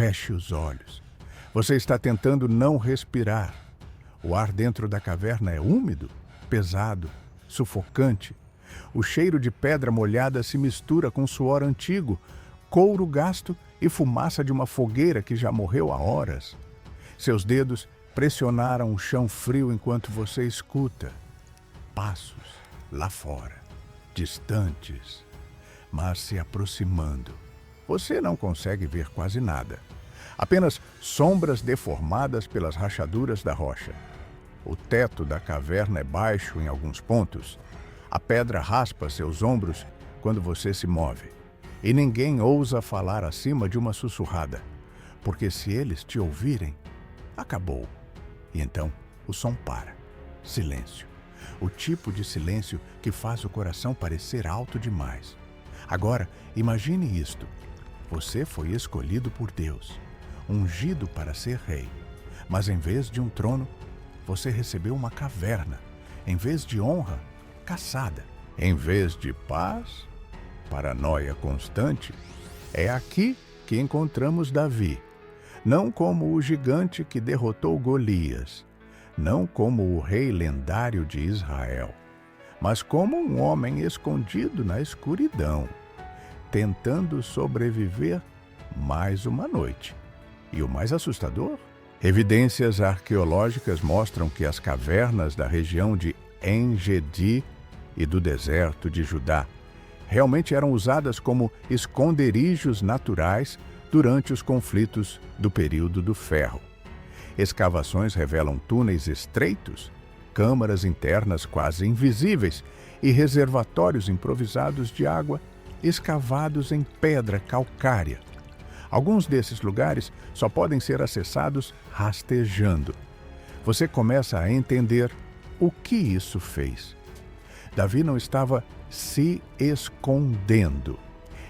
Feche os olhos. Você está tentando não respirar. O ar dentro da caverna é úmido, pesado, sufocante. O cheiro de pedra molhada se mistura com suor antigo, couro gasto e fumaça de uma fogueira que já morreu há horas. Seus dedos pressionaram o chão frio enquanto você escuta passos lá fora, distantes, mas se aproximando. Você não consegue ver quase nada. Apenas sombras deformadas pelas rachaduras da rocha. O teto da caverna é baixo em alguns pontos. A pedra raspa seus ombros quando você se move. E ninguém ousa falar acima de uma sussurrada, porque se eles te ouvirem, acabou. E então o som para. Silêncio. O tipo de silêncio que faz o coração parecer alto demais. Agora, imagine isto. Você foi escolhido por Deus, ungido para ser rei. Mas em vez de um trono, você recebeu uma caverna. Em vez de honra, caçada. Em vez de paz, paranoia constante. É aqui que encontramos Davi. Não como o gigante que derrotou Golias, não como o rei lendário de Israel, mas como um homem escondido na escuridão, tentando sobreviver mais uma noite. E o mais assustador? Evidências arqueológicas mostram que as cavernas da região de En-Gedi e do deserto de Judá realmente eram usadas como esconderijos naturais durante os conflitos do período do Ferro. Escavações revelam túneis estreitos, câmaras internas quase invisíveis e reservatórios improvisados de água escavados em pedra calcária. Alguns desses lugares só podem ser acessados rastejando. Você começa a entender o que isso fez. Davi não estava se escondendo.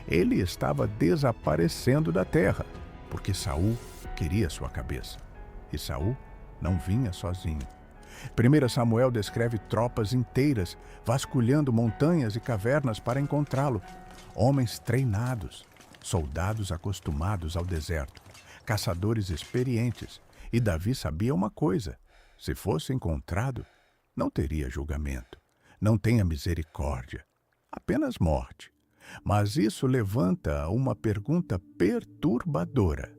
Ele estava desaparecendo da terra, porque Saul queria sua cabeça. E Saul não vinha sozinho. 1 Samuel descreve tropas inteiras vasculhando montanhas e cavernas para encontrá-lo. Homens treinados, soldados acostumados ao deserto, caçadores experientes. E Davi sabia uma coisa: se fosse encontrado, não teria julgamento, não tenha misericórdia, apenas morte. Mas isso levanta uma pergunta perturbadora.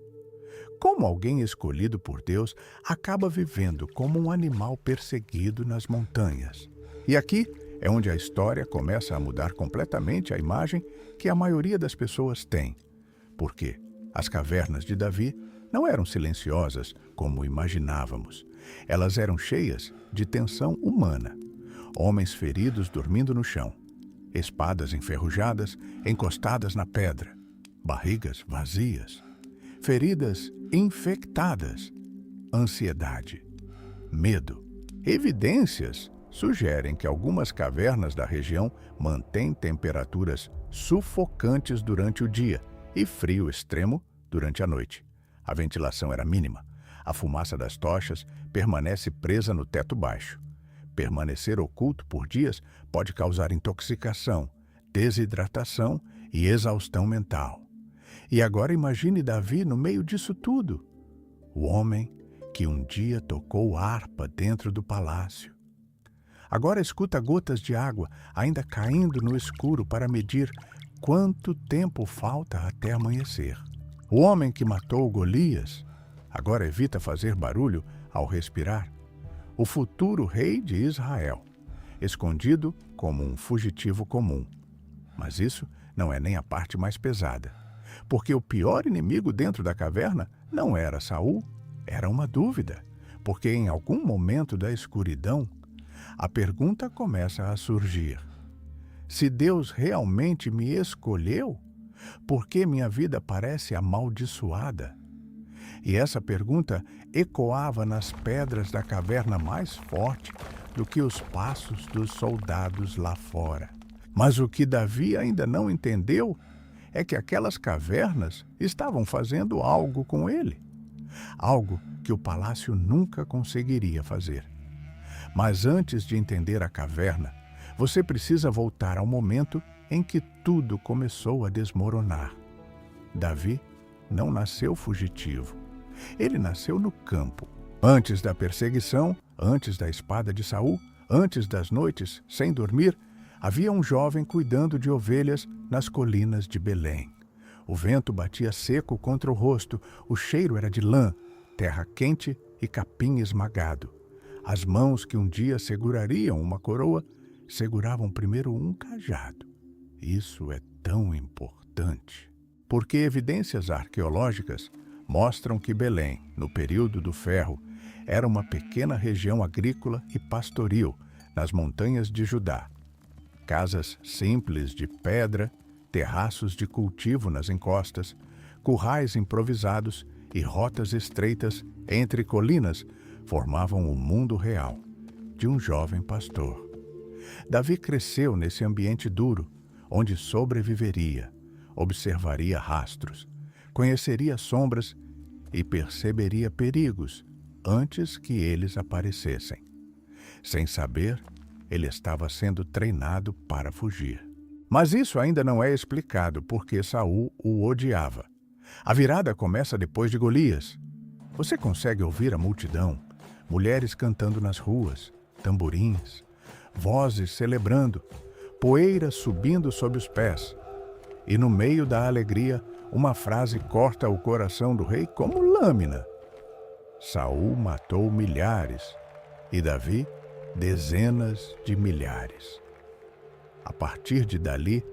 Como alguém escolhido por Deus acaba vivendo como um animal perseguido nas montanhas? E aqui é onde a história começa a mudar completamente a imagem que a maioria das pessoas tem. Porque as cavernas de Davi não eram silenciosas como imaginávamos. Elas eram cheias de tensão humana. Homens feridos dormindo no chão. Espadas enferrujadas encostadas na pedra. Barrigas vazias. Feridas infectadas. Ansiedade. Medo. Evidências sugerem que algumas cavernas da região mantêm temperaturas sufocantes durante o dia e frio extremo durante a noite. A ventilação era mínima. A fumaça das tochas permanece presa no teto baixo. Permanecer oculto por dias pode causar intoxicação, desidratação e exaustão mental. E agora imagine Davi no meio disso tudo. O homem que um dia tocou harpa dentro do palácio. Agora escuta gotas de água ainda caindo no escuro para medir quanto tempo falta até amanhecer. O homem que matou Golias agora evita fazer barulho ao respirar. O futuro rei de Israel, escondido como um fugitivo comum. Mas isso não é nem a parte mais pesada, porque o pior inimigo dentro da caverna não era Saul, era uma dúvida, porque em algum momento da escuridão, a pergunta começa a surgir. Se Deus realmente me escolheu, por que minha vida parece amaldiçoada? E essa pergunta ecoava nas pedras da caverna mais forte do que os passos dos soldados lá fora. Mas o que Davi ainda não entendeu é que aquelas cavernas estavam fazendo algo com ele. Algo que o palácio nunca conseguiria fazer. Mas antes de entender a caverna, você precisa voltar ao momento em que tudo começou a desmoronar. Davi não nasceu fugitivo. Ele nasceu no campo. Antes da perseguição, antes da espada de Saul, antes das noites sem dormir, havia um jovem cuidando de ovelhas nas colinas de Belém. O vento batia seco contra o rosto, o cheiro era de lã, terra quente e capim esmagado. As mãos que um dia segurariam uma coroa, seguravam primeiro um cajado. Isso é tão importante, porque evidências arqueológicas mostram que Belém, no período do Ferro, era uma pequena região agrícola e pastoril nas montanhas de Judá. Casas simples de pedra, terraços de cultivo nas encostas, currais improvisados e rotas estreitas entre colinas formavam o mundo real de um jovem pastor. Davi cresceu nesse ambiente duro, onde sobreviveria, observaria rastros, conheceria sombras e perceberia perigos antes que eles aparecessem. Sem saber, ele estava sendo treinado para fugir. Mas isso ainda não é explicado porque Saul o odiava. A virada começa depois de Golias. Você consegue ouvir a multidão, mulheres cantando nas ruas, tamborins, vozes celebrando, poeira subindo sob os pés. E no meio da alegria, uma frase corta o coração do rei como lâmina. Saul matou milhares e Davi dezenas de milhares. A partir de dali,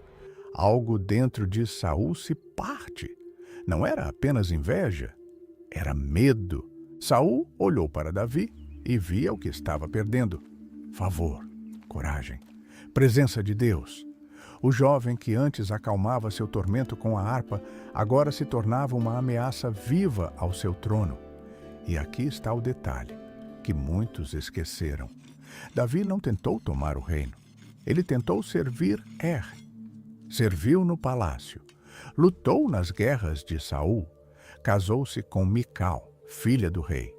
algo dentro de Saul se parte. Não era apenas inveja, era medo. Saul olhou para Davi e via o que estava perdendo. Favor, coragem, presença de Deus. O jovem que antes acalmava seu tormento com a harpa, agora se tornava uma ameaça viva ao seu trono. E aqui está o detalhe, que muitos esqueceram. Davi não tentou tomar o reino. Ele tentou servir Serviu no palácio. Lutou nas guerras de Saul. Casou-se com Mical, filha do rei.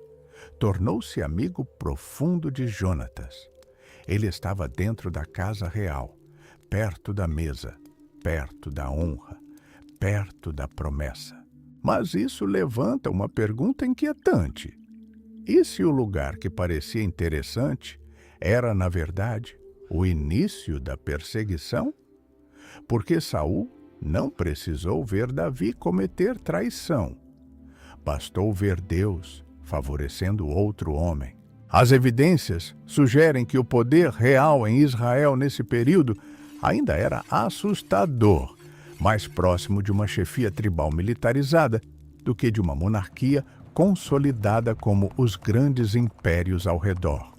Tornou-se amigo profundo de Jonatas. Ele estava dentro da casa real, perto da mesa, perto da honra, perto da promessa. Mas isso levanta uma pergunta inquietante. E se o lugar que parecia interessante era, na verdade, o início da perseguição? Porque Saul não precisou ver Davi cometer traição. Bastou ver Deus favorecendo outro homem. As evidências sugerem que o poder real em Israel nesse período ainda era assustador, mais próximo de uma chefia tribal militarizada do que de uma monarquia consolidada como os grandes impérios ao redor.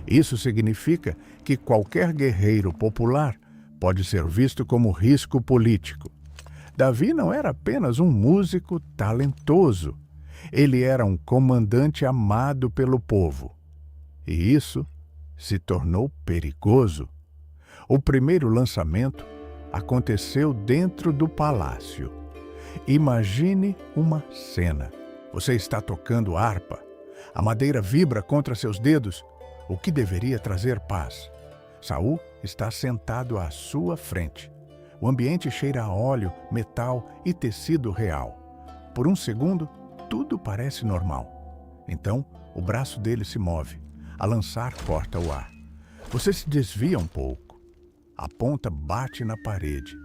Isso significa que qualquer guerreiro popular pode ser visto como risco político. Davi não era apenas um músico talentoso, ele era um comandante amado pelo povo. E isso se tornou perigoso. O primeiro lançamento aconteceu dentro do palácio. Imagine uma cena. Você está tocando harpa. A madeira vibra contra seus dedos, o que deveria trazer paz. Saul está sentado à sua frente. O ambiente cheira a óleo, metal e tecido real. Por um segundo, tudo parece normal. Então, o braço dele se move. A lançar corta o ar. Você se desvia um pouco. A ponta bate na parede.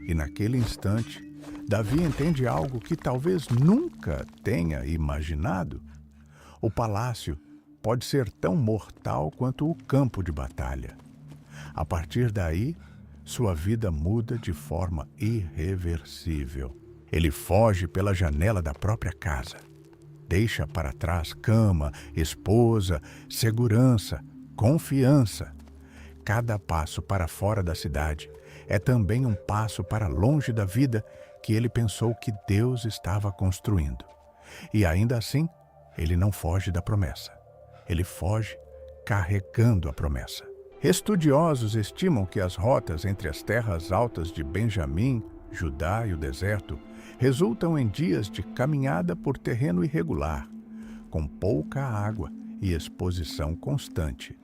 E naquele instante, Davi entende algo que talvez nunca tenha imaginado. O palácio pode ser tão mortal quanto o campo de batalha. A partir daí, sua vida muda de forma irreversível. Ele foge pela janela da própria casa. Deixa para trás cama, esposa, segurança, confiança. Cada passo para fora da cidade é também um passo para longe da vida que ele pensou que Deus estava construindo. E ainda assim, ele não foge da promessa. Ele foge carregando a promessa. Estudiosos estimam que as rotas entre as terras altas de Benjamim, Judá e o deserto resultam em dias de caminhada por terreno irregular, com pouca água e exposição constante.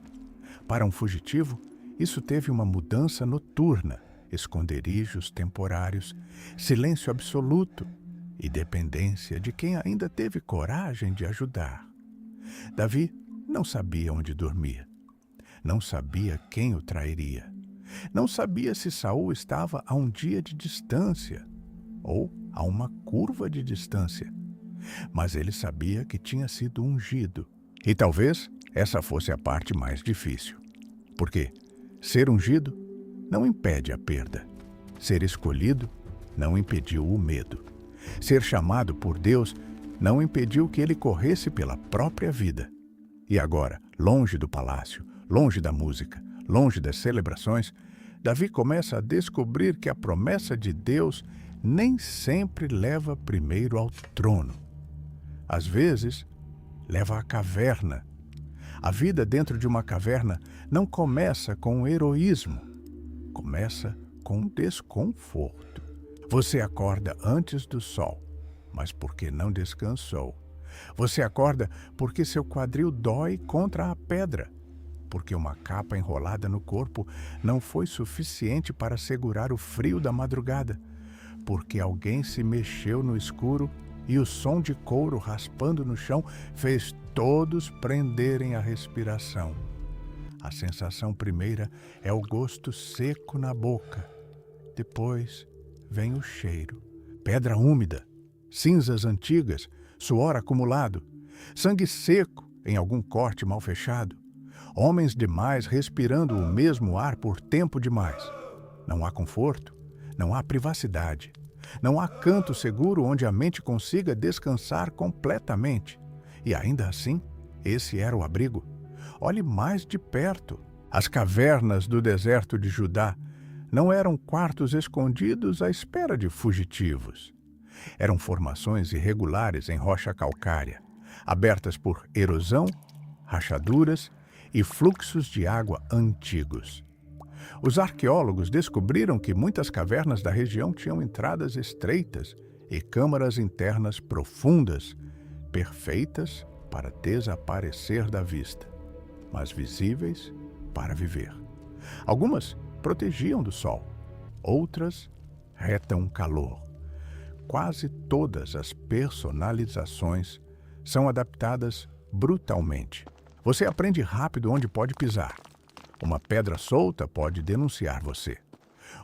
Para um fugitivo, isso teve uma mudança noturna, esconderijos temporários, silêncio absoluto e dependência de quem ainda teve coragem de ajudar. Davi não sabia onde dormia. Não sabia quem o trairia. Não sabia se Saul estava a um dia de distância ou a uma curva de distância. Mas ele sabia que tinha sido ungido. E talvez essa fosse a parte mais difícil. Porque ser ungido não impede a perda. Ser escolhido não impediu o medo. Ser chamado por Deus não impediu que ele corresse pela própria vida. E agora, longe do palácio, longe da música, longe das celebrações, Davi começa a descobrir que a promessa de Deus nem sempre leva primeiro ao trono. Às vezes, leva à caverna. A vida dentro de uma caverna não começa com heroísmo, começa com desconforto. Você acorda antes do sol, mas porque não descansou. Você acorda porque seu quadril dói contra a pedra, porque uma capa enrolada no corpo não foi suficiente para segurar o frio da madrugada, porque alguém se mexeu no escuro e o som de couro raspando no chão fez todos prenderem a respiração. A sensação primeira é o gosto seco na boca. Depois vem o cheiro. Pedra úmida, cinzas antigas, suor acumulado, sangue seco em algum corte mal fechado, homens demais respirando o mesmo ar por tempo demais. Não há conforto, não há privacidade, não há canto seguro onde a mente consiga descansar completamente. E ainda assim, esse era o abrigo. Olhe mais de perto. As cavernas do deserto de Judá não eram quartos escondidos à espera de fugitivos. Eram formações irregulares em rocha calcária, abertas por erosão, rachaduras e fluxos de água antigos. Os arqueólogos descobriram que muitas cavernas da região tinham entradas estreitas e câmaras internas profundas, perfeitas para desaparecer da vista, mas visíveis para viver. Algumas protegiam do sol, outras retam calor. Quase todas as personalizações são adaptadas brutalmente. Você aprende rápido onde pode pisar. Uma pedra solta pode denunciar você.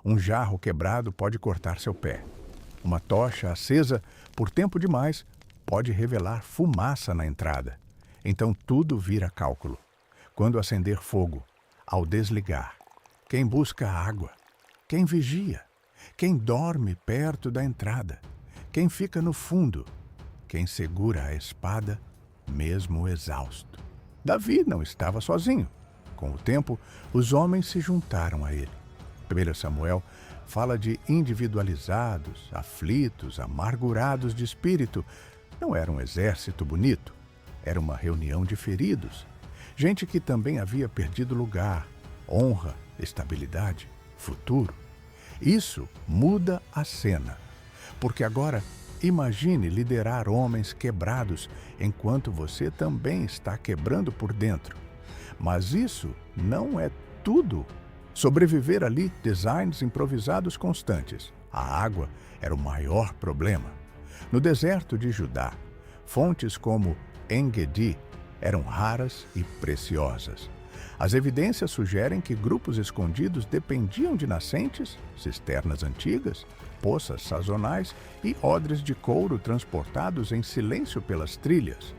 Um jarro quebrado pode cortar seu pé. Uma tocha acesa por tempo demais pode revelar fumaça na entrada. Então tudo vira cálculo. Quando acender fogo, ao desligar, quem busca água, quem vigia, quem dorme perto da entrada, quem fica no fundo, quem segura a espada, mesmo exausto. Davi não estava sozinho. Com o tempo, os homens se juntaram a ele. 1 Samuel fala de individualizados, aflitos, amargurados de espírito. Não era um exército bonito, era uma reunião de feridos. Gente que também havia perdido lugar, honra, estabilidade, futuro. Isso muda a cena, porque agora imagine liderar homens quebrados enquanto você também está quebrando por dentro. Mas isso não é tudo. Sobreviver ali, designs improvisados constantes. A água era o maior problema. No deserto de Judá, fontes como En-Gedi eram raras e preciosas. As evidências sugerem que grupos escondidos dependiam de nascentes, cisternas antigas, poças sazonais e odres de couro transportados em silêncio pelas trilhas.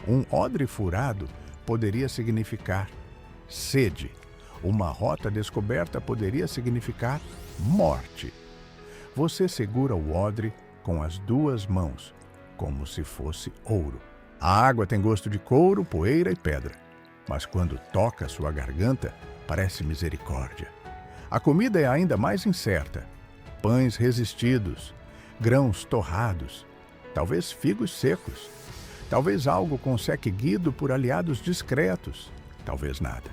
Um odre furado poderia significar sede. Uma rota descoberta poderia significar morte. Você segura o odre com as duas mãos, como se fosse ouro. A água tem gosto de couro, poeira e pedra, mas quando toca sua garganta, parece misericórdia. A comida é ainda mais incerta. Pães resistidos, grãos torrados, talvez figos secos, talvez algo com seque guido por aliados discretos, talvez nada.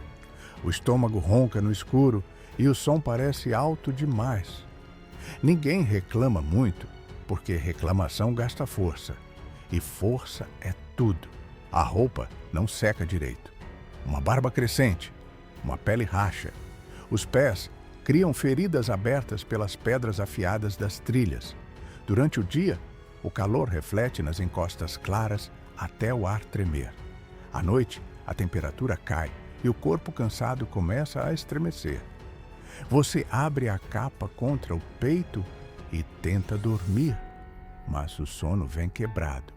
O estômago ronca no escuro e o som parece alto demais. Ninguém reclama muito, porque reclamação gasta força. E força é tudo. A roupa não seca direito. Uma barba crescente, uma pele racha. Os pés criam feridas abertas pelas pedras afiadas das trilhas. Durante o dia, O calor reflete nas encostas claras até o ar tremer. À noite, a temperatura cai e o corpo cansado começa a estremecer. Você abre a capa contra o peito e tenta dormir, mas o sono vem quebrado.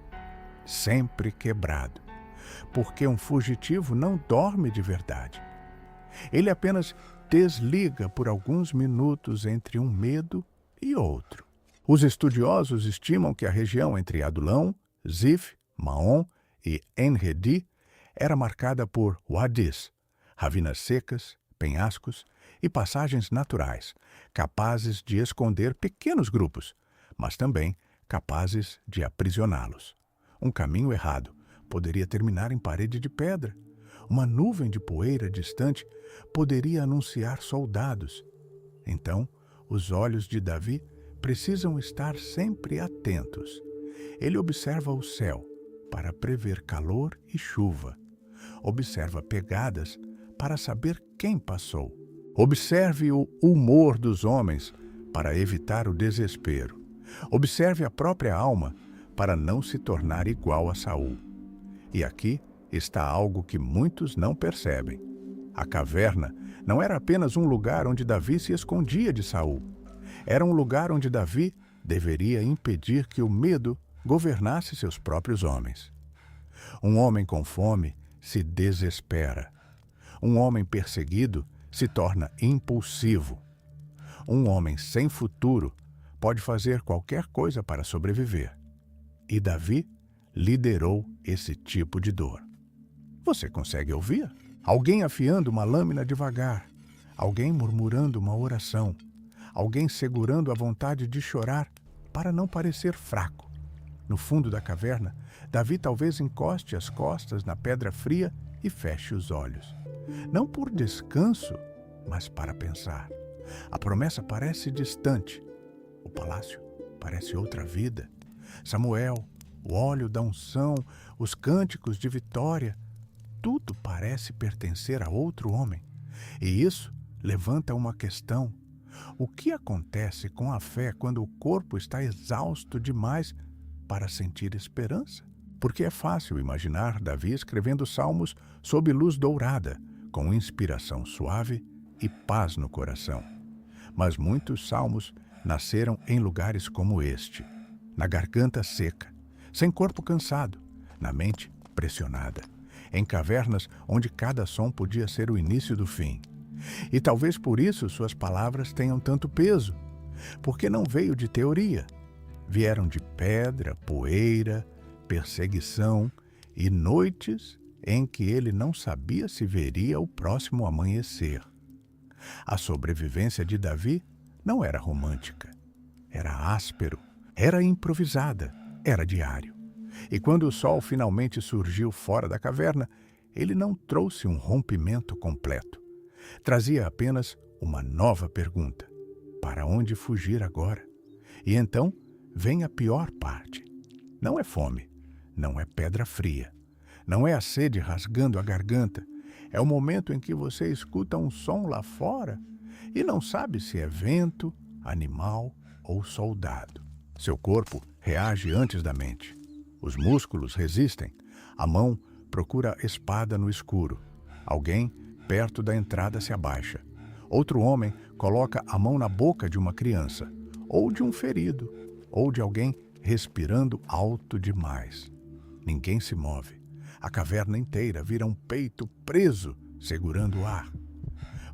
Sempre quebrado. Porque um fugitivo não dorme de verdade. Ele apenas desliga por alguns minutos entre um medo e outro. Os estudiosos estimam que a região entre Adulão, Zif, Maon e Enredi era marcada por wadis, ravinas secas, penhascos e passagens naturais, capazes de esconder pequenos grupos, mas também capazes de aprisioná-los. Um caminho errado poderia terminar em parede de pedra. Uma nuvem de poeira distante poderia anunciar soldados. Então, os olhos de Davi precisam estar sempre atentos. Ele observa o céu para prever calor e chuva. Observa pegadas para saber quem passou. Observe o humor dos homens para evitar o desespero. Observe a própria alma para não se tornar igual a Saul. E aqui está algo que muitos não percebem. A caverna não era apenas um lugar onde Davi se escondia de Saul. Era um lugar onde Davi deveria impedir que o medo governasse seus próprios homens. Um homem com fome se desespera. Um homem perseguido se torna impulsivo. Um homem sem futuro pode fazer qualquer coisa para sobreviver. E Davi liderou esse tipo de dor. Você consegue ouvir? Alguém afiando uma lâmina devagar, alguém murmurando uma oração, alguém segurando a vontade de chorar para não parecer fraco. No fundo da caverna, Davi talvez encoste as costas na pedra fria e feche os olhos. Não por descanso, mas para pensar. A promessa parece distante. O palácio parece outra vida. Samuel, o óleo da unção, os cânticos de vitória, tudo parece pertencer a outro homem. E isso levanta uma questão. O que acontece com a fé quando o corpo está exausto demais para sentir esperança? Porque é fácil imaginar Davi escrevendo salmos sob luz dourada, com inspiração suave e paz no coração. Mas muitos salmos nasceram em lugares como este, na garganta seca, sem corpo cansado, na mente pressionada, em cavernas onde cada som podia ser o início do fim. E talvez por isso suas palavras tenham tanto peso, porque não veio de teoria. Vieram de pedra, poeira, perseguição e noites em que ele não sabia se veria o próximo amanhecer. A sobrevivência de Davi não era romântica, era áspero, era improvisada, era diário. E quando o sol finalmente surgiu fora da caverna, ele não trouxe um rompimento completo. Trazia apenas uma nova pergunta: para onde fugir agora? E então vem a pior parte. Não é fome, não é pedra fria, não é a sede rasgando a garganta. É o momento em que você escuta um som lá fora e não sabe se é vento, animal ou soldado. Seu corpo reage antes da mente. Os músculos resistem. A mão procura a espada no escuro. Alguém perto da entrada se abaixa. Outro homem coloca a mão na boca de uma criança, ou de um ferido, ou de alguém respirando alto demais. Ninguém se move. A caverna inteira vira um peito preso, segurando o ar.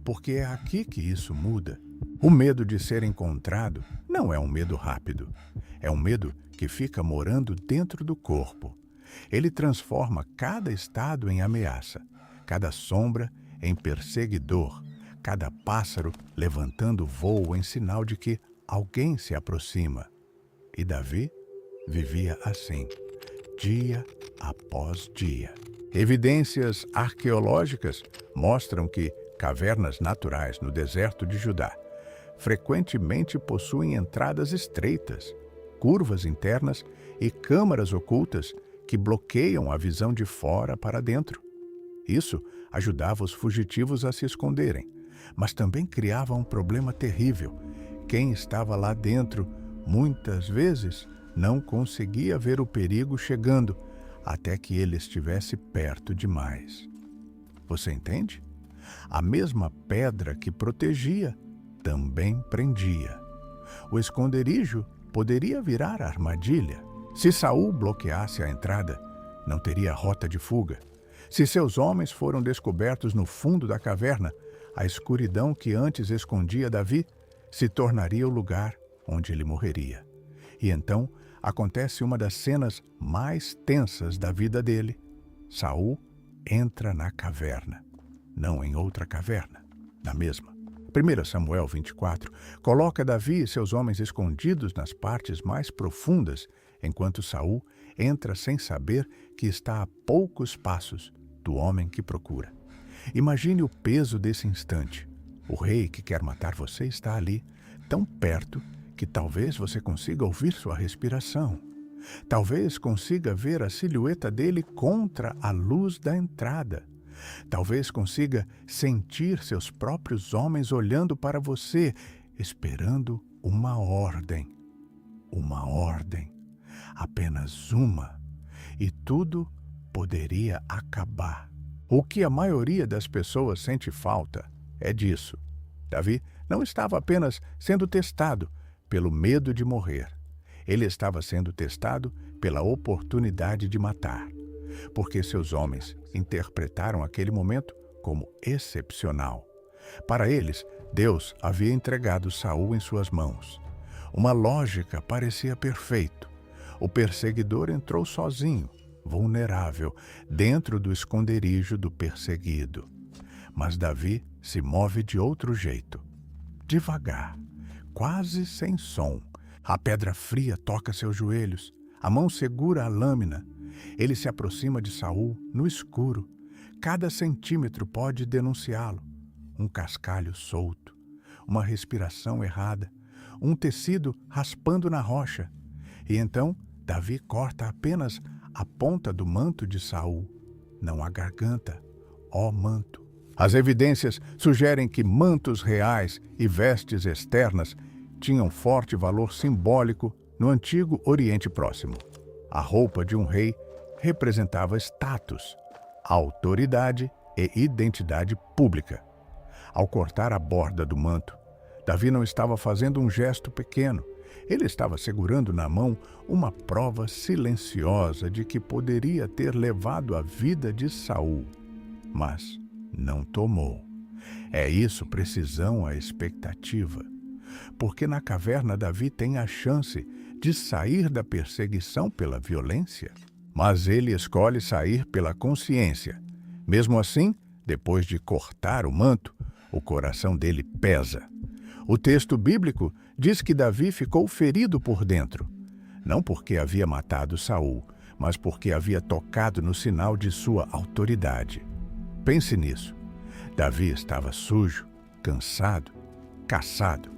Porque é aqui que isso muda. O medo de ser encontrado não é um medo rápido. É um medo que fica morando dentro do corpo. Ele transforma cada estado em ameaça, cada sombra em perseguidor, cada pássaro levantando voo em sinal de que alguém se aproxima. E Davi vivia assim, dia após dia. Evidências arqueológicas mostram que cavernas naturais no deserto de Judá frequentemente possuem entradas estreitas, curvas internas e câmaras ocultas que bloqueiam a visão de fora para dentro. Isso ajudava os fugitivos a se esconderem, mas também criava um problema terrível. Quem estava lá dentro, muitas vezes, não conseguia ver o perigo chegando até que ele estivesse perto demais. Você entende? A mesma pedra que protegia também prendia. O esconderijo poderia virar armadilha. Se Saul bloqueasse a entrada, não teria rota de fuga. Se seus homens foram descobertos no fundo da caverna, a escuridão que antes escondia Davi se tornaria o lugar onde ele morreria. E então acontece uma das cenas mais tensas da vida dele. Saul entra na caverna, não em outra caverna, na mesma. 1 Samuel 24 coloca Davi e seus homens escondidos nas partes mais profundas, enquanto Saul entra sem saber que está a poucos passos do homem que procura. Imagine o peso desse instante. O rei que quer matar você está ali, tão perto que talvez você consiga ouvir sua respiração. Talvez consiga ver a silhueta dele contra a luz da entrada. Talvez consiga sentir seus próprios homens olhando para você, esperando uma ordem. Uma ordem. Apenas uma. E tudo poderia acabar. O que a maioria das pessoas sente falta é disso. Davi não estava apenas sendo testado pelo medo de morrer. Ele estava sendo testado pela oportunidade de matar, porque seus homens interpretaram aquele momento como excepcional. Para eles, Deus havia entregado Saul em suas mãos. Uma lógica parecia perfeita. O perseguidor entrou sozinho, vulnerável, dentro do esconderijo do perseguido. Mas Davi se move de outro jeito. Devagar, quase sem som. A pedra fria toca seus joelhos. A mão segura a lâmina. Ele se aproxima de Saul no escuro. Cada centímetro pode denunciá-lo. Um cascalho solto, uma respiração errada, um tecido raspando na rocha. E então Davi corta apenas a ponta do manto de Saul, não a garganta, ó manto. As evidências sugerem que mantos reais e vestes externas tinham forte valor simbólico no antigo Oriente Próximo. A roupa de um rei representava status, autoridade e identidade pública. Ao cortar a borda do manto, Davi não estava fazendo um gesto pequeno. Ele estava segurando na mão uma prova silenciosa de que poderia ter levado a vida de Saul. Mas não tomou. É isso precisão a expectativa. Porque na caverna Davi tem a chance de sair da perseguição pela violência. Mas ele escolhe sair pela consciência. Mesmo assim, depois de cortar o manto, o coração dele pesa. O texto bíblico diz que Davi ficou ferido por dentro. Não porque havia matado Saul, mas porque havia tocado no sinal de sua autoridade. Pense nisso. Davi estava sujo, cansado, caçado,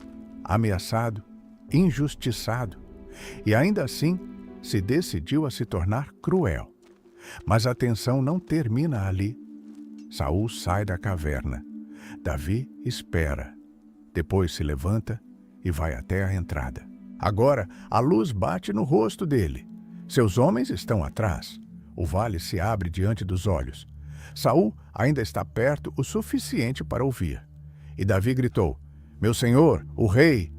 ameaçado, injustiçado. E ainda assim, se decidiu a se tornar cruel. Mas a tensão não termina ali. Saul sai da caverna. Davi espera. Depois se levanta e vai até a entrada. Agora, a luz bate no rosto dele. Seus homens estão atrás. O vale se abre diante dos olhos. Saul ainda está perto o suficiente para ouvir. E Davi gritou: "Meu senhor, o rei!"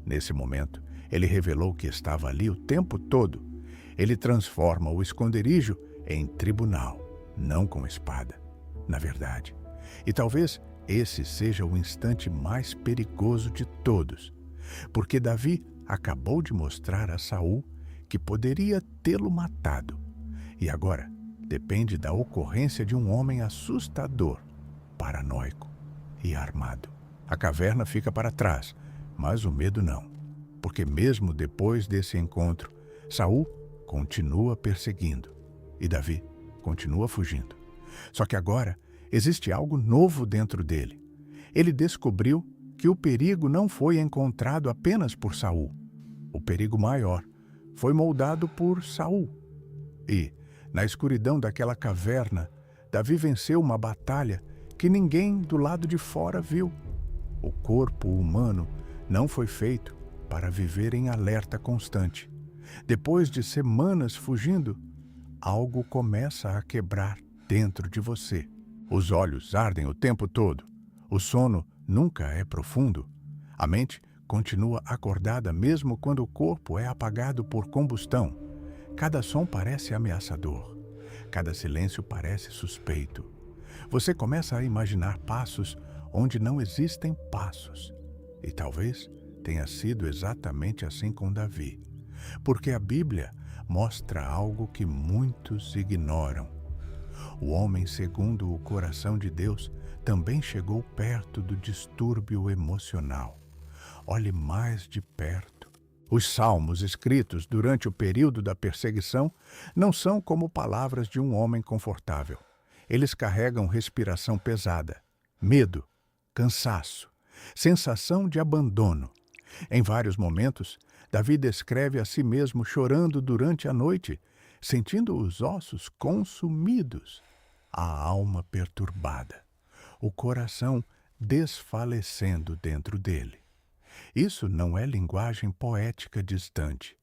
Nesse momento, ele revelou que estava ali o tempo todo. Ele transforma o esconderijo em tribunal, não com espada, na verdade. E talvez esse seja o instante mais perigoso de todos, porque Davi acabou de mostrar a Saul que poderia tê-lo matado. E agora depende da ocorrência de um homem assustador, paranoico e armado. A caverna fica para trás, mas o medo não, porque mesmo depois desse encontro, Saul continua perseguindo e Davi continua fugindo. Só que agora existe algo novo dentro dele. Ele descobriu que o perigo não foi encontrado apenas por Saul. O perigo maior foi moldado por Saul. E, na escuridão daquela caverna, Davi venceu uma batalha que ninguém do lado de fora viu. O corpo humano não foi feito para viver em alerta constante. Depois de semanas fugindo, algo começa a quebrar dentro de você. Os olhos ardem o tempo todo. O sono nunca é profundo. A mente continua acordada mesmo quando o corpo é apagado por combustão. Cada som parece ameaçador. Cada silêncio parece suspeito. Você começa a imaginar passos onde não existem passos. E talvez tenha sido exatamente assim com Davi. Porque a Bíblia mostra algo que muitos ignoram. O homem segundo o coração de Deus também chegou perto do distúrbio emocional. Olhe mais de perto. Os salmos escritos durante o período da perseguição não são como palavras de um homem confortável. Eles carregam respiração pesada, medo, cansaço, sensação de abandono. Em vários momentos, Davi descreve a si mesmo chorando durante a noite, sentindo os ossos consumidos, a alma perturbada, o coração desfalecendo dentro dele. Isso não é linguagem poética distante,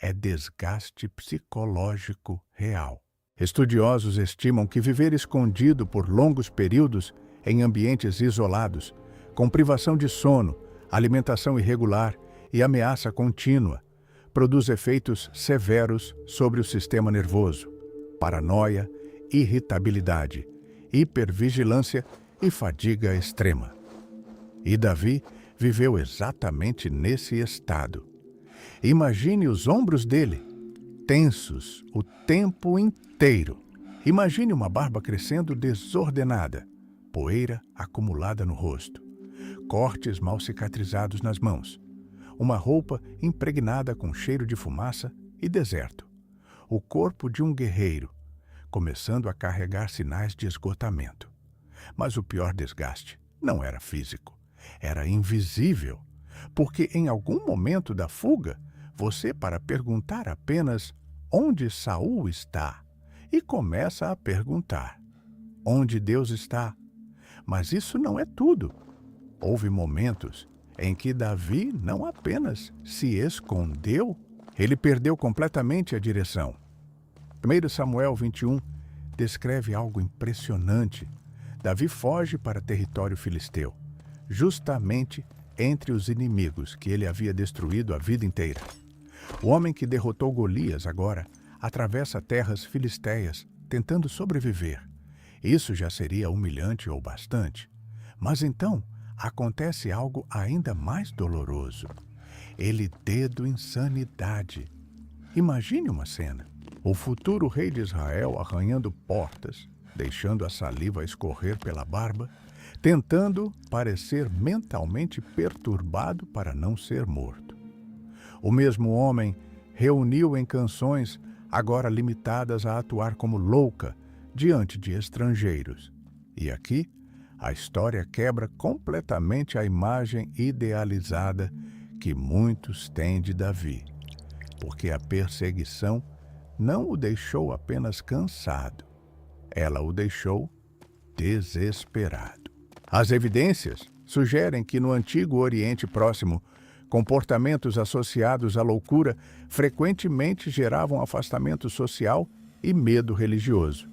é desgaste psicológico real. Estudiosos estimam que viver escondido por longos períodos em ambientes isolados, com privação de sono, alimentação irregular e ameaça contínua, produz efeitos severos sobre o sistema nervoso, paranoia, irritabilidade, hipervigilância e fadiga extrema. E Davi viveu exatamente nesse estado. Imagine os ombros dele, tensos o tempo inteiro. Imagine uma barba crescendo desordenada, poeira acumulada no rosto, cortes mal cicatrizados nas mãos, uma roupa impregnada com cheiro de fumaça e deserto. O corpo de um guerreiro, começando a carregar sinais de esgotamento. Mas o pior desgaste não era físico, era invisível, porque em algum momento da fuga, você para perguntar apenas onde Saul está, e começa a perguntar onde Deus está. Mas isso não é tudo. Houve momentos em que Davi não apenas se escondeu, ele perdeu completamente a direção. 1 Samuel 21 descreve algo impressionante. Davi foge para território filisteu, justamente entre os inimigos que ele havia destruído a vida inteira. O homem que derrotou Golias agora atravessa terras filisteias, tentando sobreviver. Isso já seria humilhante ou bastante. Mas então acontece algo ainda mais doloroso. Ele dedo insanidade. Imagine uma cena. O futuro rei de Israel arranhando portas, deixando a saliva escorrer pela barba, tentando parecer mentalmente perturbado para não ser morto. O mesmo homem reuniu em canções, agora limitadas a atuar como louca diante de estrangeiros. E aqui, a história quebra completamente a imagem idealizada que muitos têm de Davi, porque a perseguição não o deixou apenas cansado, ela o deixou desesperado. As evidências sugerem que no antigo Oriente Próximo, comportamentos associados à loucura frequentemente geravam afastamento social e medo religioso.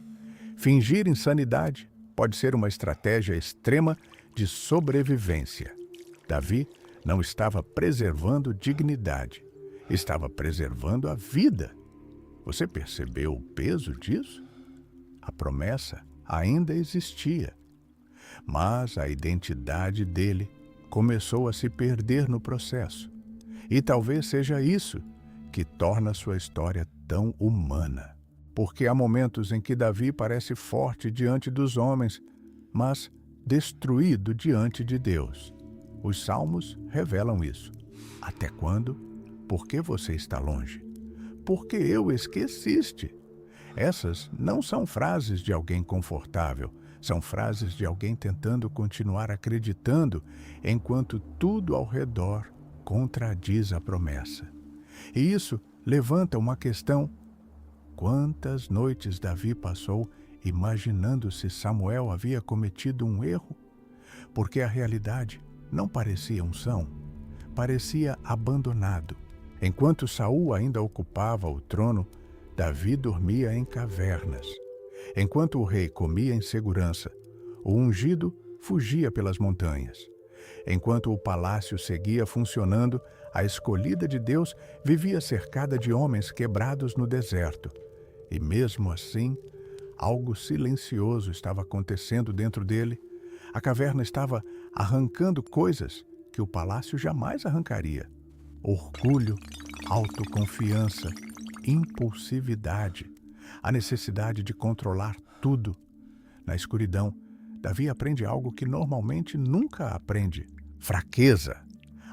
Fingir insanidade pode ser uma estratégia extrema de sobrevivência. Davi não estava preservando dignidade, estava preservando a vida. Você percebeu o peso disso? A promessa ainda existia, mas a identidade dele começou a se perder no processo. E talvez seja isso que torna sua história tão humana. Porque há momentos em que Davi parece forte diante dos homens, mas destruído diante de Deus. Os salmos revelam isso. Até quando? Por que você está longe? Porque eu esqueciste. Essas não são frases de alguém confortável, são frases de alguém tentando continuar acreditando enquanto tudo ao redor contradiz a promessa. E isso levanta uma questão. Quantas noites Davi passou imaginando se Samuel havia cometido um erro? Porque a realidade não parecia unção, parecia abandonado, Enquanto Saul ainda ocupava o trono, Davi dormia em cavernas. Enquanto o rei comia em segurança, o ungido fugia pelas montanhas. Enquanto o palácio seguia funcionando, a escolhida de Deus vivia cercada de homens quebrados no deserto. E mesmo assim, algo silencioso estava acontecendo dentro dele. A caverna estava arrancando coisas que o palácio jamais arrancaria: orgulho, autoconfiança, impulsividade, a necessidade de controlar tudo. Na escuridão, Davi aprende algo que normalmente nunca aprende: fraqueza.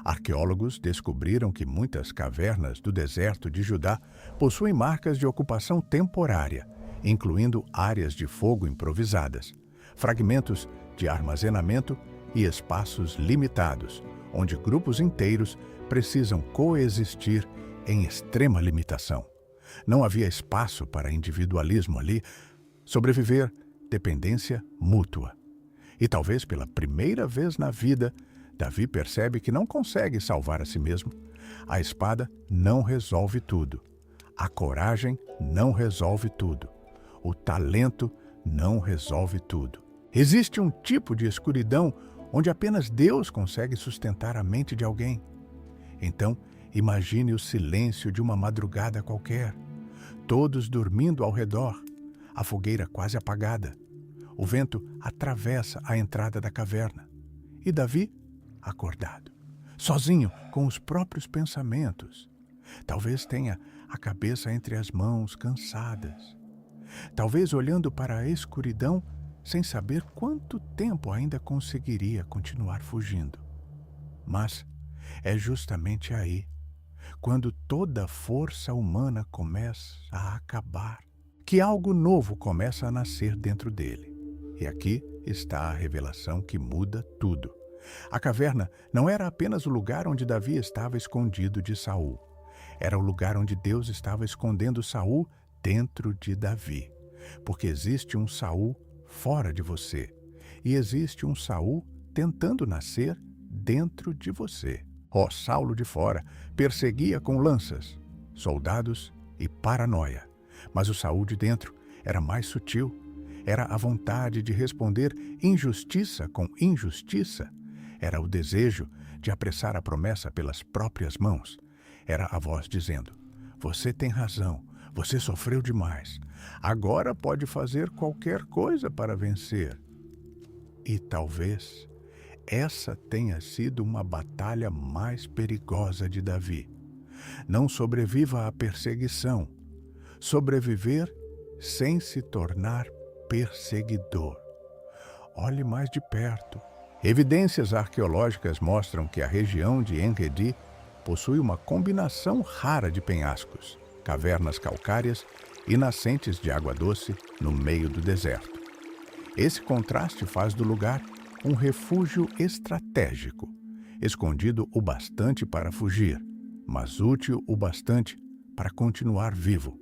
Arqueólogos descobriram que muitas cavernas do deserto de Judá possuem marcas de ocupação temporária, incluindo áreas de fogo improvisadas, fragmentos de armazenamento e espaços limitados, onde grupos inteiros precisam coexistir em extrema limitação. Não havia espaço para individualismo ali. Sobreviver, dependência mútua. E talvez pela primeira vez na vida, Davi percebe que não consegue salvar a si mesmo. A espada não resolve tudo. A coragem não resolve tudo. O talento não resolve tudo. Existe um tipo de escuridão onde apenas Deus consegue sustentar a mente de alguém. Então, imagine o silêncio de uma madrugada qualquer. Todos dormindo ao redor, a fogueira quase apagada. O vento atravessa a entrada da caverna. E Davi, acordado, sozinho com os próprios pensamentos. Talvez tenha a cabeça entre as mãos, cansadas. Talvez olhando para a escuridão, sem saber quanto tempo ainda conseguiria continuar fugindo. Mas é justamente aí, quando toda força humana começa a acabar, que algo novo começa a nascer dentro dele. E aqui está a revelação que muda tudo. A caverna não era apenas o lugar onde Davi estava escondido de Saul. Era o lugar onde Deus estava escondendo Saul dentro de Davi. Porque existe um Saul fora de você. E existe um Saul tentando nascer dentro de você. Saulo de fora perseguia com lanças, soldados e paranoia. Mas o Saul de dentro era mais sutil. Era a vontade de responder injustiça com injustiça. Era o desejo de apressar a promessa pelas próprias mãos. Era a voz dizendo: você tem razão, você sofreu demais. Agora pode fazer qualquer coisa para vencer. E talvez essa tenha sido uma batalha mais perigosa de Davi. Não sobreviva à perseguição. Sobreviver sem se tornar perseguidor. Olhe mais de perto. Evidências arqueológicas mostram que a região de En-Gedi possui uma combinação rara de penhascos, cavernas calcárias e nascentes de água doce no meio do deserto. Esse contraste faz do lugar um refúgio estratégico, escondido o bastante para fugir, mas útil o bastante para continuar vivo.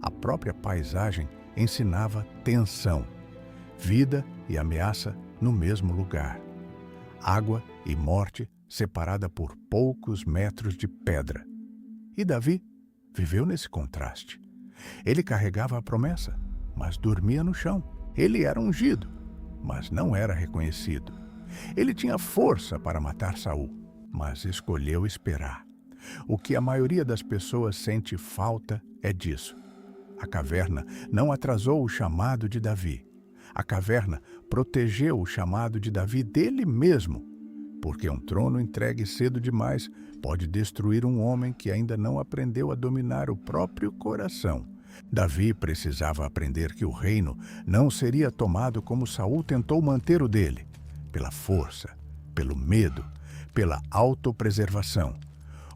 A própria paisagem ensinava tensão, vida e ameaça no mesmo lugar. Água e morte separada por poucos metros de pedra. E Davi viveu nesse contraste. Ele carregava a promessa, mas dormia no chão. Ele era ungido, mas não era reconhecido. Ele tinha força para matar Saul, mas escolheu esperar. O que a maioria das pessoas sente falta é disso. A caverna não atrasou o chamado de Davi. A caverna protegeu o chamado de Davi dele mesmo, porque um trono entregue cedo demais pode destruir um homem que ainda não aprendeu a dominar o próprio coração. Davi precisava aprender que o reino não seria tomado como Saul tentou manter o dele, pela força, pelo medo, pela autopreservação.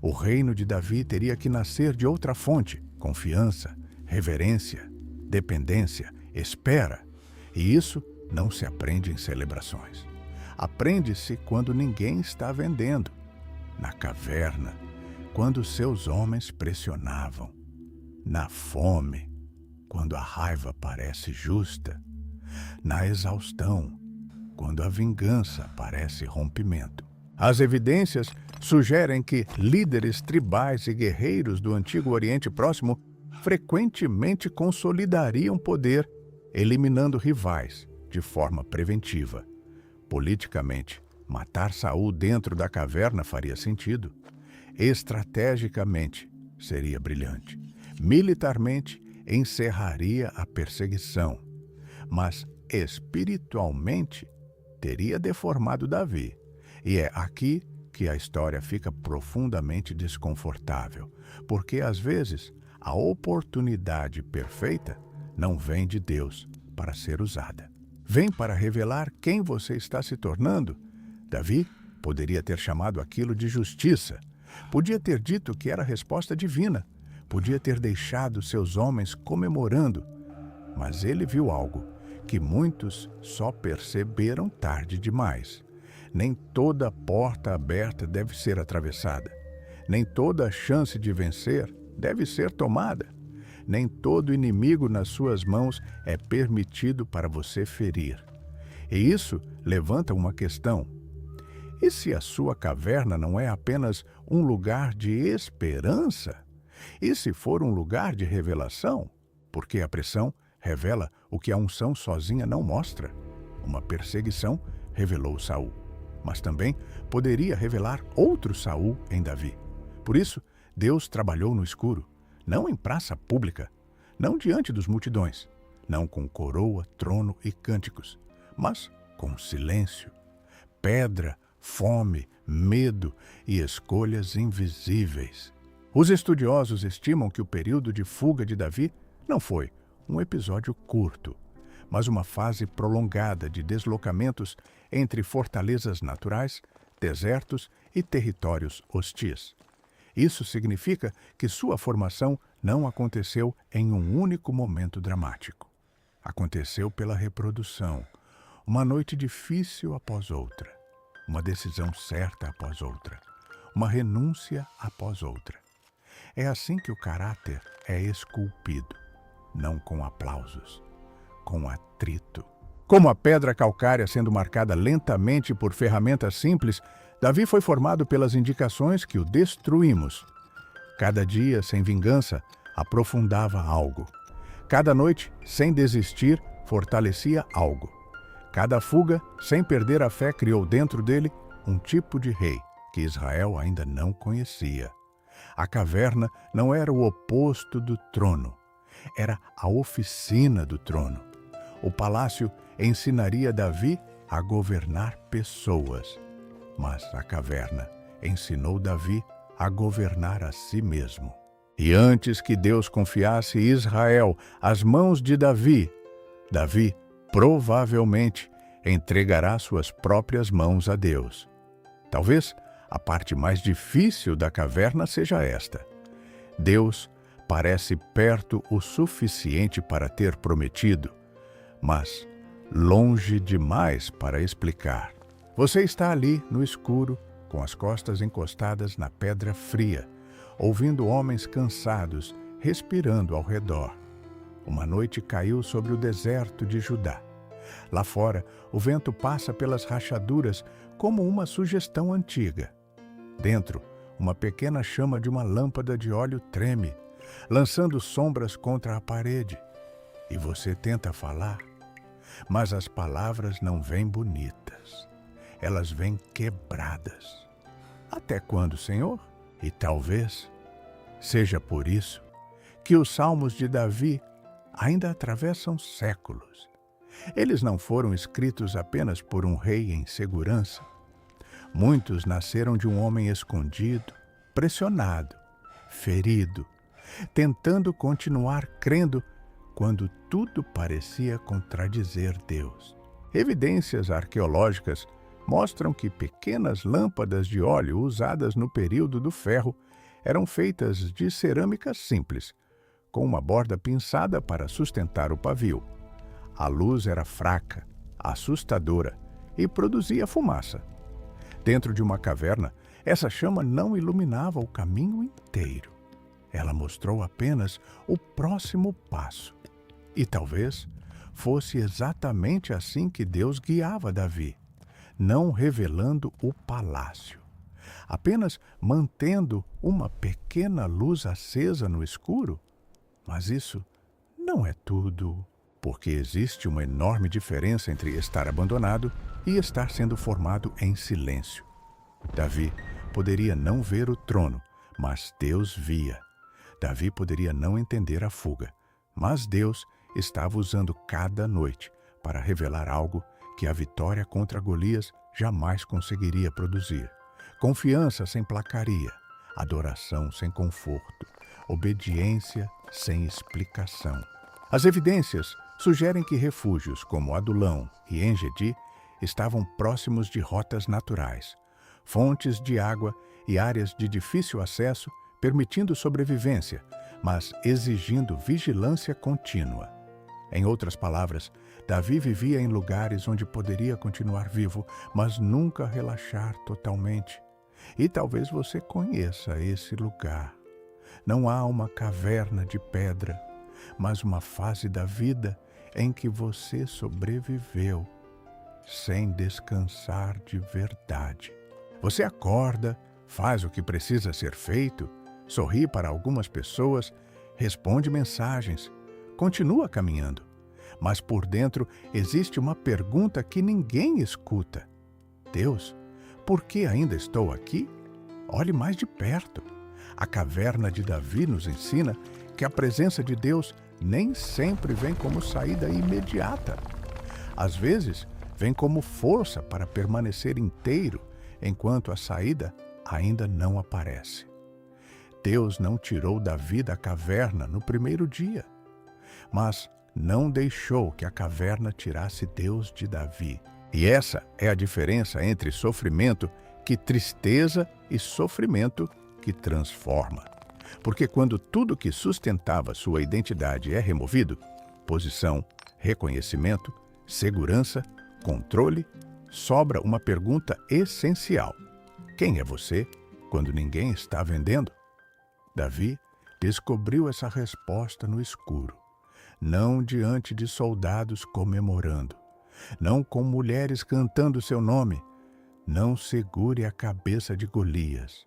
O reino de Davi teria que nascer de outra fonte: confiança, reverência, dependência, espera. E isso não se aprende em celebrações. Aprende-se quando ninguém está vendendo. Na caverna, quando seus homens pressionavam. Na fome, quando a raiva parece justa. Na exaustão, quando a vingança parece rompimento. As evidências sugerem que líderes tribais e guerreiros do antigo Oriente Próximo frequentemente consolidariam poder, eliminando rivais de forma preventiva. Politicamente, matar Saul dentro da caverna faria sentido. Estrategicamente, seria brilhante. Militarmente, encerraria a perseguição. Mas, espiritualmente, teria deformado Davi. E é aqui que a história fica profundamente desconfortável, porque, às vezes, a oportunidade perfeita não vem de Deus para ser usada. Vem para revelar quem você está se tornando. Davi poderia ter chamado aquilo de justiça. Podia ter dito que era resposta divina. Podia ter deixado seus homens comemorando. Mas ele viu algo que muitos só perceberam tarde demais. Nem toda porta aberta deve ser atravessada. Nem toda chance de vencer deve ser tomada. Nem todo inimigo nas suas mãos é permitido para você ferir. E isso levanta uma questão. E se a sua caverna não é apenas um lugar de esperança? E se for um lugar de revelação? Porque a pressão revela o que a unção sozinha não mostra. Uma perseguição revelou Saul, mas também poderia revelar outro Saul em Davi. Por isso, Deus trabalhou no escuro, não em praça pública, não diante dos multidões, não com coroa, trono e cânticos, mas com silêncio, pedra, fome, medo e escolhas invisíveis. Os estudiosos estimam que o período de fuga de Davi não foi um episódio curto, mas uma fase prolongada de deslocamentos entre fortalezas naturais, desertos e territórios hostis. Isso significa que sua formação não aconteceu em um único momento dramático. Aconteceu pela reprodução, uma noite difícil após outra, uma decisão certa após outra, uma renúncia após outra. É assim que o caráter é esculpido, não com aplausos, com atrito. Como a pedra calcária sendo marcada lentamente por ferramentas simples, Davi foi formado pelas indicações que o destruímos. Cada dia, sem vingança, aprofundava algo. Cada noite, sem desistir, fortalecia algo. Cada fuga, sem perder a fé, criou dentro dele um tipo de rei que Israel ainda não conhecia. A caverna não era o oposto do trono, era a oficina do trono. O palácio ensinaria Davi a governar pessoas, mas a caverna ensinou Davi a governar a si mesmo. E antes que Deus confiasse Israel às mãos de Davi, Davi provavelmente entregará suas próprias mãos a Deus. Talvez a parte mais difícil da caverna seja esta. Deus parece perto o suficiente para ter prometido, mas longe demais para explicar. Você está ali no escuro, com as costas encostadas na pedra fria, ouvindo homens cansados respirando ao redor. Uma noite caiu sobre o deserto de Judá. Lá fora, o vento passa pelas rachaduras como uma sugestão antiga. Dentro, uma pequena chama de uma lâmpada de óleo treme, lançando sombras contra a parede. E você tenta falar, mas as palavras não vêm bonitas. Elas vêm quebradas. Até quando, Senhor? E talvez seja por isso que os salmos de Davi ainda atravessam séculos. Eles não foram escritos apenas por um rei em segurança. Muitos nasceram de um homem escondido, pressionado, ferido, tentando continuar crendo quando tudo parecia contradizer Deus. Evidências arqueológicas mostram que pequenas lâmpadas de óleo usadas no período do ferro eram feitas de cerâmica simples, com uma borda pinçada para sustentar o pavio. A luz era fraca, assustadora e produzia fumaça. Dentro de uma caverna, essa chama não iluminava o caminho inteiro. Ela mostrou apenas o próximo passo. E talvez fosse exatamente assim que Deus guiava Davi. não revelando o palácio, apenas mantendo uma pequena luz acesa no escuro. Mas isso não é tudo, porque existe uma enorme diferença entre estar abandonado e estar sendo formado em silêncio. Davi poderia não ver o trono, mas Deus via. Davi poderia não entender a fuga, mas Deus estava usando cada noite para revelar algo que a vitória contra Golias jamais conseguiria produzir. Confiança sem placaria, adoração sem conforto, obediência sem explicação. As evidências sugerem que refúgios como Adulão e En-Gedi estavam próximos de rotas naturais, fontes de água e áreas de difícil acesso, permitindo sobrevivência, mas exigindo vigilância contínua. Em outras palavras, Davi vivia em lugares onde poderia continuar vivo, mas nunca relaxar totalmente. E talvez você conheça esse lugar. Não há uma caverna de pedra, mas uma fase da vida em que você sobreviveu, sem descansar de verdade. Você acorda, faz o que precisa ser feito, sorri para algumas pessoas, responde mensagens, continua caminhando. Mas por dentro existe uma pergunta que ninguém escuta. Deus, por que ainda estou aqui? Olhe mais de perto. A caverna de Davi nos ensina que a presença de Deus nem sempre vem como saída imediata. Às vezes, vem como força para permanecer inteiro, enquanto a saída ainda não aparece. Deus não tirou Davi da caverna no primeiro dia, mas não deixou que a caverna tirasse Deus de Davi. E essa é a diferença entre sofrimento que tristeza e sofrimento que transforma. Porque quando tudo que sustentava sua identidade é removido, posição, reconhecimento, segurança, controle, sobra uma pergunta essencial. Quem é você quando ninguém está vendendo? Davi descobriu essa resposta no escuro, não diante de soldados comemorando, não com mulheres cantando seu nome, não segure a cabeça de Golias,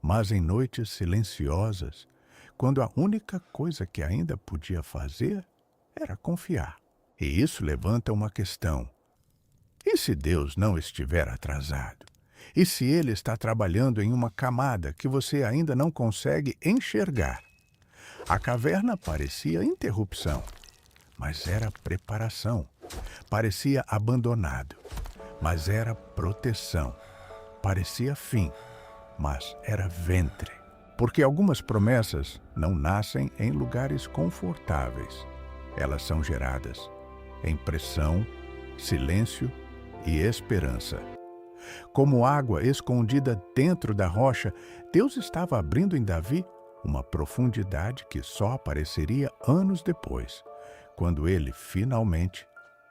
mas em noites silenciosas, quando a única coisa que ainda podia fazer era confiar. E isso levanta uma questão. E se Deus não estiver atrasado? E se Ele está trabalhando em uma camada que você ainda não consegue enxergar? A caverna parecia interrupção, mas era preparação. Parecia abandonado, mas era proteção. Parecia fim, mas era ventre. Porque algumas promessas não nascem em lugares confortáveis. Elas são geradas em pressão, silêncio e esperança. Como água escondida dentro da rocha, Deus estava abrindo em Davi uma profundidade que só apareceria anos depois, quando ele finalmente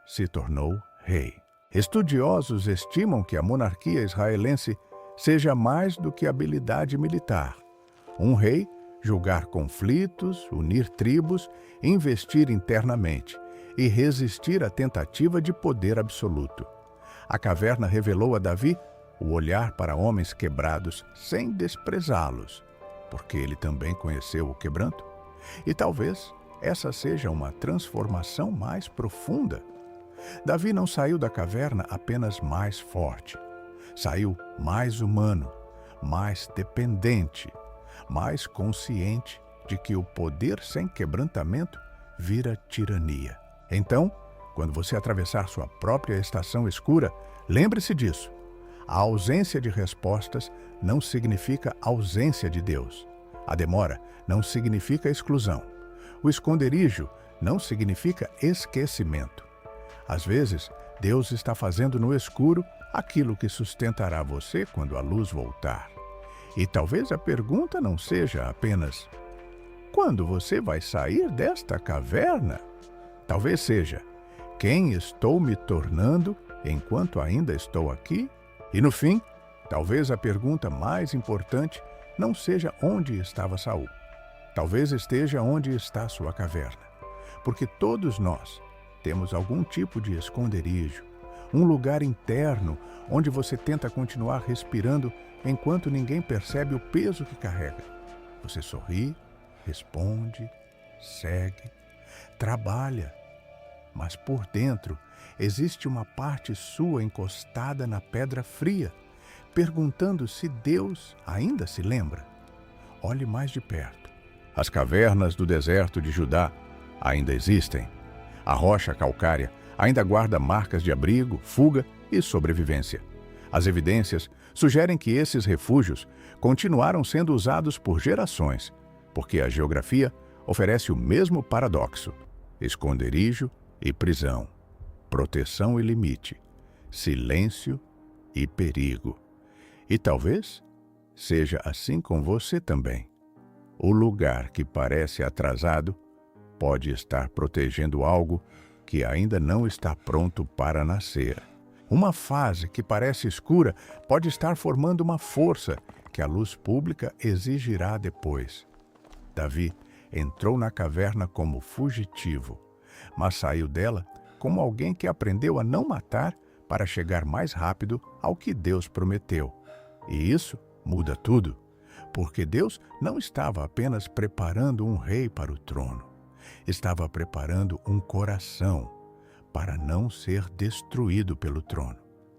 se tornou rei. Estudiosos estimam que a monarquia israelense seja mais do que habilidade militar. Um rei julgar conflitos, unir tribos, investir internamente e resistir à tentativa de poder absoluto. A caverna revelou a Davi o olhar para homens quebrados sem desprezá-los, porque ele também conheceu o quebranto. E talvez essa seja uma transformação mais profunda. Davi não saiu da caverna apenas mais forte. Saiu mais humano, mais dependente, mais consciente de que o poder sem quebrantamento vira tirania. Então, quando você atravessar sua própria estação escura, lembre-se disso. A ausência de respostas não significa ausência de Deus. A demora não significa exclusão. O esconderijo não significa esquecimento. Às vezes, Deus está fazendo no escuro aquilo que sustentará você quando a luz voltar. E talvez a pergunta não seja apenas: quando você vai sair desta caverna? Talvez seja: quem estou me tornando enquanto ainda estou aqui? E no fim, talvez a pergunta mais importante não seja onde estava Saul. Talvez esteja onde está sua caverna. Porque todos nós temos algum tipo de esconderijo, um lugar interno onde você tenta continuar respirando enquanto ninguém percebe o peso que carrega. Você sorri, responde, segue, trabalha, mas por dentro existe uma parte sua encostada na pedra fria, perguntando se Deus ainda se lembra. Olhe mais de perto. As cavernas do deserto de Judá ainda existem. A rocha calcária ainda guarda marcas de abrigo, fuga e sobrevivência. As evidências sugerem que esses refúgios continuaram sendo usados por gerações, porque a geografia oferece o mesmo paradoxo: esconderijo e prisão, proteção e limite, silêncio e perigo. E talvez seja assim com você também. O lugar que parece atrasado pode estar protegendo algo que ainda não está pronto para nascer. Uma fase que parece escura pode estar formando uma força que a luz pública exigirá depois. Davi entrou na caverna como fugitivo, mas saiu dela como alguém que aprendeu a não matar para chegar mais rápido ao que Deus prometeu. E isso muda tudo, porque Deus não estava apenas preparando um rei para o trono, estava preparando um coração para não ser destruído pelo trono.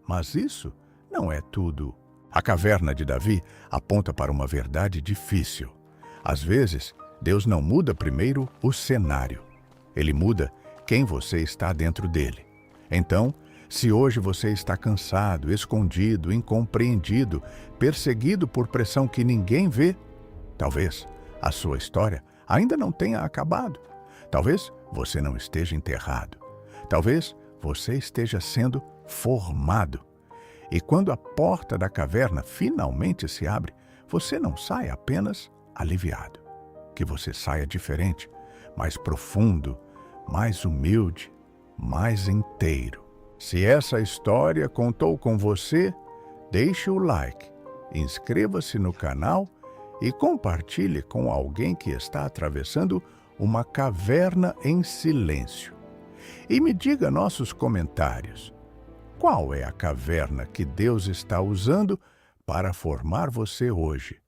Mas isso não é tudo. A caverna de Davi aponta para uma verdade difícil. Às vezes, Deus não muda primeiro o cenário. Ele muda quem você está dentro dele. Então, se hoje você está cansado, escondido, incompreendido, perseguido por pressão que ninguém vê, talvez a sua história ainda não tenha acabado. Talvez você não esteja enterrado. Talvez você esteja sendo formado. E quando a porta da caverna finalmente se abre, você não sai apenas aliviado. Que você saia diferente, mais profundo, mais humilde, mais inteiro. Se essa história contou com você, deixe o like, inscreva-se no canal e compartilhe com alguém que está atravessando uma caverna em silêncio. E me diga nossos comentários. Qual é a caverna que Deus está usando para formar você hoje?